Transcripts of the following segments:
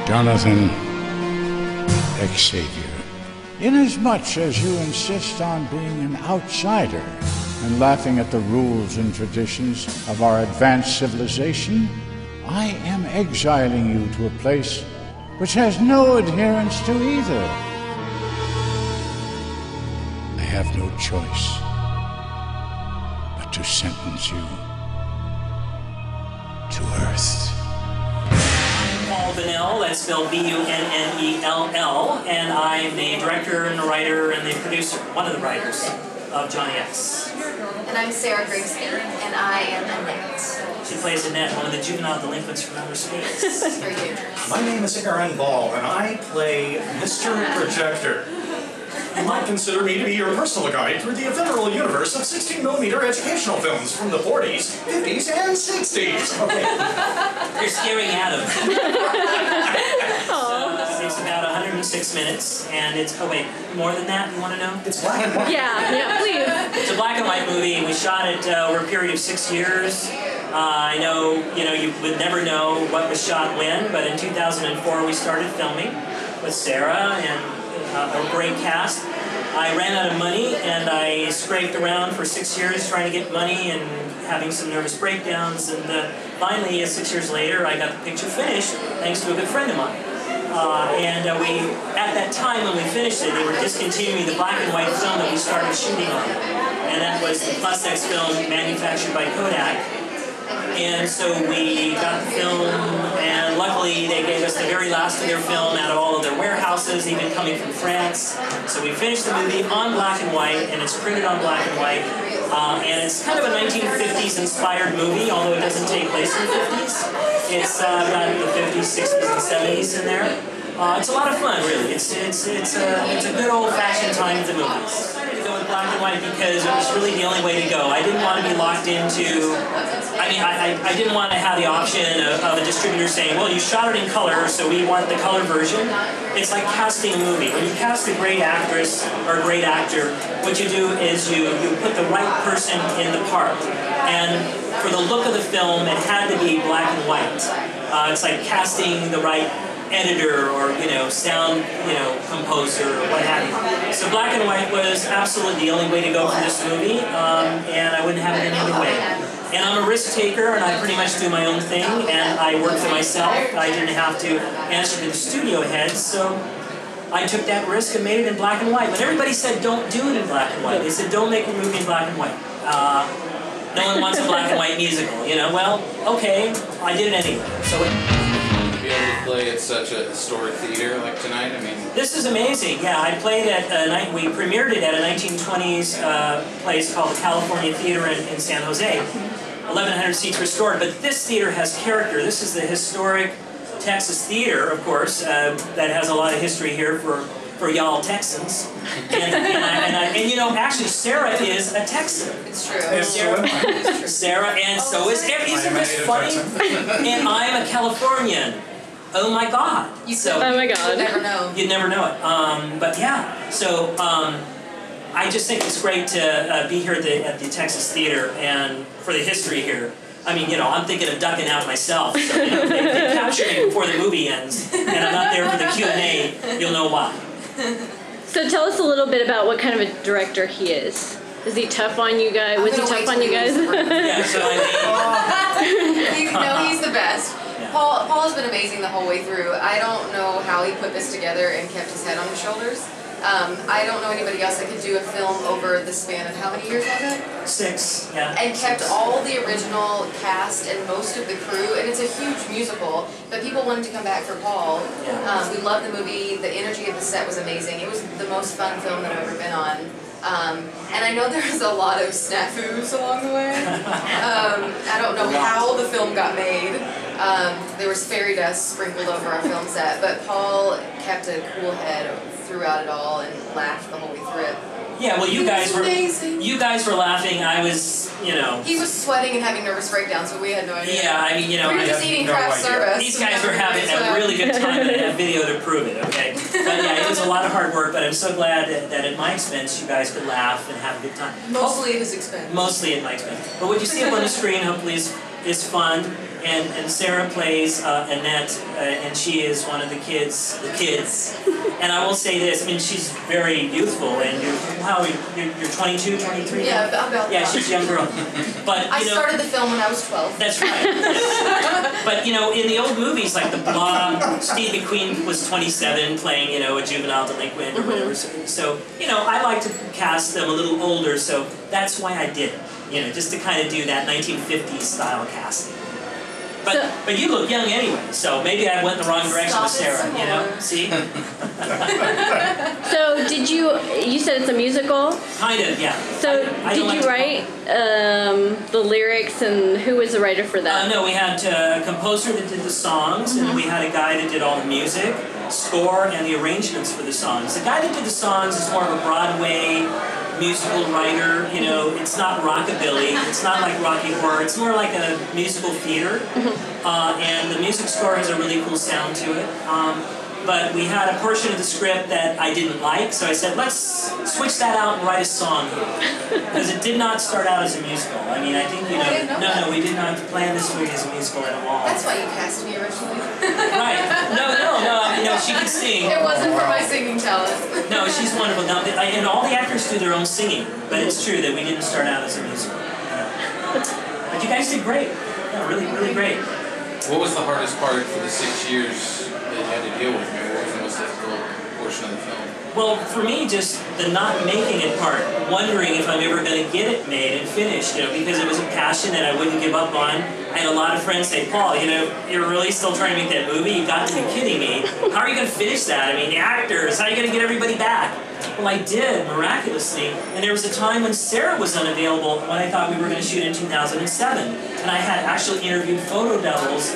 Jonathan Xavier, inasmuch as you insist on being an outsider and laughing at the rules and traditions of our advanced civilization, I am exiling you to a place which has no adherence to either. I have no choice but to sentence you to Earth. Paul Bunnell, that's spelled B-U-N-N-E-L-L, and I'm the director and the writer and the producer, one of the writers of Johnny X. And I'm Sara Grigsby, and I am Annette. She plays Annette, one of the juvenile delinquents from outer space. Very dangerous. My name is Aaron Ball, and I play Mr. Projector. You might consider me to be your personal guide through the ephemeral universe of 16mm educational films from the 40s, 50s, and 60s. Okay. You're scaring Adam. It's about 106 minutes, and it's, oh wait, more than that, you want to know? It's black and white. Yeah, please. It's a black and white movie. We shot it over a period of 6 years. I know, you would never know what was shot when, but in 2004 we started filming with Sara and a great cast. I ran out of money and I scraped around for 6 years trying to get money and having some nervous breakdowns, and finally 6 years later I got the picture finished thanks to a good friend of mine. We, at that time when we finished it, they were discontinuing the black and white film that we started shooting on, and that was the Plus X film manufactured by Kodak. And so we got the film, and luckily they gave us the very last of their film out of all of their warehouses, even coming from France. So we finished the movie on black and white, and it's printed on black and white. And it's kind of a 1950s inspired movie, although it doesn't take place in the 50s. It's got the 50s, 60s, and 70s in there. It's a lot of fun, really. It's a good old-fashioned time at the movies. I decided to go with black and white because it was really the only way to go. I didn't want to be locked into. I didn't want to have the option of a distributor saying, well, you shot it in color, so we want the color version. It's like casting a movie. When you cast a great actress or a great actor, what you do is you put the right person in the part. And for the look of the film, it had to be black and white. It's like casting the right editor or, sound, composer or what have you. So black and white was absolutely the only way to go for this movie, and I wouldn't have it any other way. And I'm a risk taker, and I pretty much do my own thing, and I work for myself. I didn't have to answer to the studio heads, so I took that risk and made it in black and white. But everybody said, don't do it in black and white. They said, don't make a movie in black and white. No one wants a black and white musical, Well, okay, I did it anyway. So to be able to play at such a historic theater like tonight, This is amazing. Yeah, I played at, we premiered it at a 1920s place called the California Theater in San Jose. 1,100 seats restored, but this theater has character. This is the historic Texas Theater, of course, that has a lot of history here for y'all Texans. And actually, Sara is a Texan. It's true. Sara, and so is isn't this funny? And I'm a Californian. Oh my God! Oh my God! You'd never know. You'd never know it. But yeah, so I just think it's great to be here at the Texas Theater and for the history here. I'm thinking of ducking out myself. So, they capture me before the movie ends, and I'm not there for the Q&A. You'll know why. So tell us a little bit about what kind of a director he is. Is he tough on you guys? Was he tough on you guys? Yeah, so he's the best. Yeah. Paul's been amazing the whole way through. I don't know how he put this together and kept his head on his shoulders. I don't know anybody else that could do a film over the span of how many years was it? 6, yeah. And kept all the original cast and most of the crew, and it's a huge musical, but people wanted to come back for Paul. Yeah. We loved the movie, the energy of the set was amazing. It was the most fun film that I've ever been on. And I know there was a lot of snafus along the way. I don't know how the film got made. There was fairy dust sprinkled over our film set, but Paul kept a cool head throughout it all and laughed the whole way through it. Yeah, well, you guys were laughing. I was, He was sweating and having nervous breakdowns, but we had no idea. Yeah, we were just eating craft service. These guys were having a really good time, and I have video to prove it, okay? But yeah, it was a lot of hard work, but I'm so glad that at my expense you guys could laugh and have a good time. Mostly at his expense. Mostly at my expense. But what you see up on the screen hopefully is fun. And Sara plays Annette, and she is one of the kids. And I will say this, I mean, she's very youthful, and you're 22, 23? Yeah, about yeah, she's a young girl. But I started the film when I was 12. That's right. But, you know, in the old movies, like The Blob, Steve McQueen was 27 playing, you know, a juvenile delinquent or whatever. So, you know, I like to cast them a little older, so that's why I did it. You know, just to kind of do that 1950s style casting. But you look young anyway, so maybe I went the wrong direction with Sara, you know? See? So you said it's a musical? Kind of, yeah. So did you write the lyrics, and who was the writer for that? No, we had a composer that did the songs, and we had a guy that did all the music, score, and the arrangements for the songs. The guy that did the songs is more of a Broadway musical writer, you know, it's not rockabilly, it's not like Rocky Horror, it's more like a musical theater, and the music score has a really cool sound to it. But we had a portion of the script that I didn't like, so I said, let's switch that out and write a song. Because it did not start out as a musical. I mean, I think, you know, no, we did not plan this movie as a musical at all. That's why you cast me originally. Right. No, I mean, no, she could sing. It wasn't for my singing talent. No, she's wonderful. Now, and all the actors do their own singing, but it's true that we didn't start out as a musical. But you guys did great. Yeah, really, really great. What was the hardest part for the 6 years that you had to deal with? What was the most difficult portion of the film? Well, for me, just the not making it part, wondering if I'm ever going to get it made and finished, you know, because it was a passion that I wouldn't give up on. I had a lot of friends say, Paul, you know, you're really still trying to make that movie? You've got to be kidding me. How are you going to finish that? I mean, the actors, how are you going to get everybody back? Well, I did, miraculously. And there was a time when Sara was unavailable when I thought we were going to shoot in 2007. And I had actually interviewed photo doubles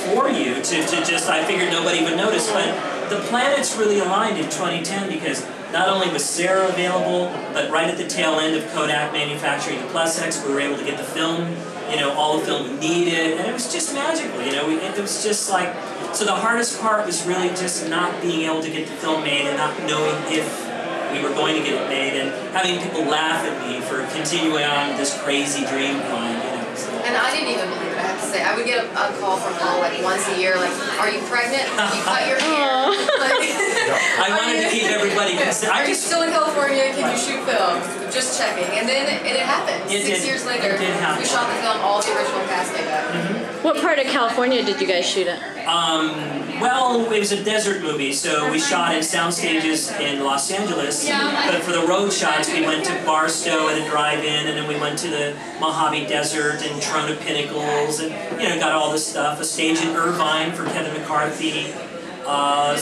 for you to just, I figured nobody would notice. But the planets really aligned in 2010 because not only was Sara available, but right at the tail end of Kodak manufacturing the Plus X, we were able to get the film, you know, all the film we needed, and it was just magical, you know, it was just like, so the hardest part was really just not being able to get the film made and not knowing if we were going to get it made, and having people laugh at me for continuing on with this crazy dream of mine, you know. So. And I didn't even believe it, I have to say. I would get a call from Paul like once a year, like, are you pregnant? You cut your hair? Like, I wanted to keep everybody consistent. Are you still in California? Can you shoot film? Just checking. And then it happened. It 6 years later, it did happen. we shot the film, all the original cast came back. What part of California did you guys shoot at? Well, it was a desert movie, so we shot in sound stages in Los Angeles. But for the road shots, we went to Barstow at a drive-in, and then we went to the Mojave Desert and Trona Pinnacles, and you know, got all this stuff. A stage in Irvine for Kevin McCarthy. A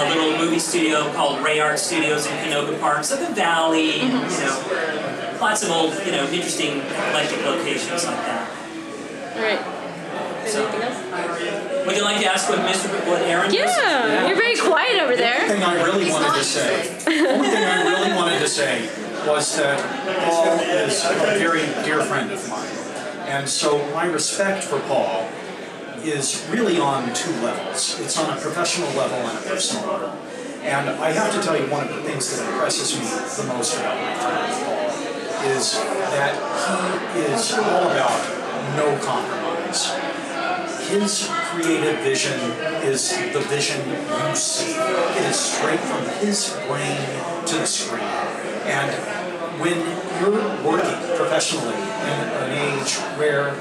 little movie studio called Ray Art Studios in Canoga Park, so the Valley, you know, lots of old, you know, interesting eclectic locations like that. All right. So, would you like to ask what Aaron does? Yeah, you're very quiet over there. The only thing I really wanted to say was that Paul is a very dear friend of mine. And so my respect for Paul is really on two levels. It's on a professional level and a personal level. And I have to tell you, one of the things that impresses me the most about my friend Paul is that he is all about no compromise. His creative vision is the vision you see. It is straight from his brain to the screen. And when you're working professionally in an age where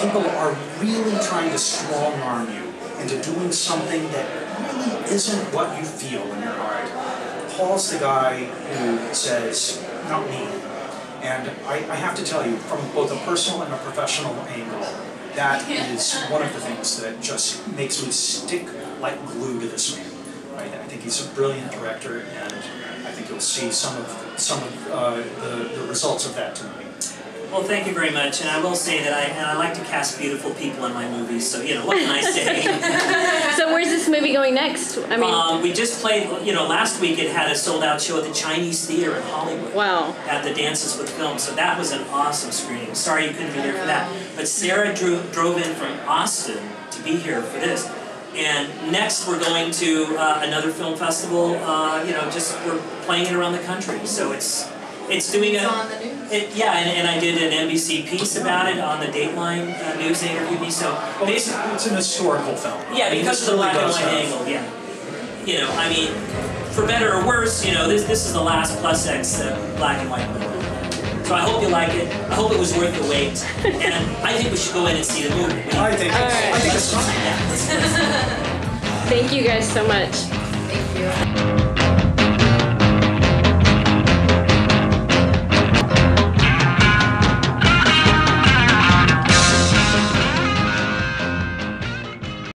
people are really trying to strong-arm you into doing something that really isn't what you feel in your heart, Paul's the guy who says, not me. And I have to tell you, from both a personal and a professional angle, that is one of the things that just makes me stick like glue to this man. Right? I think he's a brilliant director, and I think you'll see some of the results of that tonight. Well, thank you very much, and I will say that I like to cast beautiful people in my movies, so, you know, what can I say? So where's this movie going next? I mean, we just played, you know, last week it had a sold-out show at the Chinese Theater in Hollywood. Wow. At the Dances with Film, so that was an awesome screening. Sorry you couldn't be there for that. But Sara drove in from Austin to be here for this. And next we're going to another film festival, you know, just we're playing it around the country, so it's It's doing It's on the news. yeah, and I did an NBC piece about it on the Dateline News. They interviewed me. So basically, it's an historical film. yeah, because of the black and white angle. Yeah, you know, I mean, for better or worse, you know, this is the last plus X black and white movie. So I hope you like it. I hope it was worth the wait. And I think we should go in and see the movie. I think it's time. Yeah. Thank you guys so much. Thank you.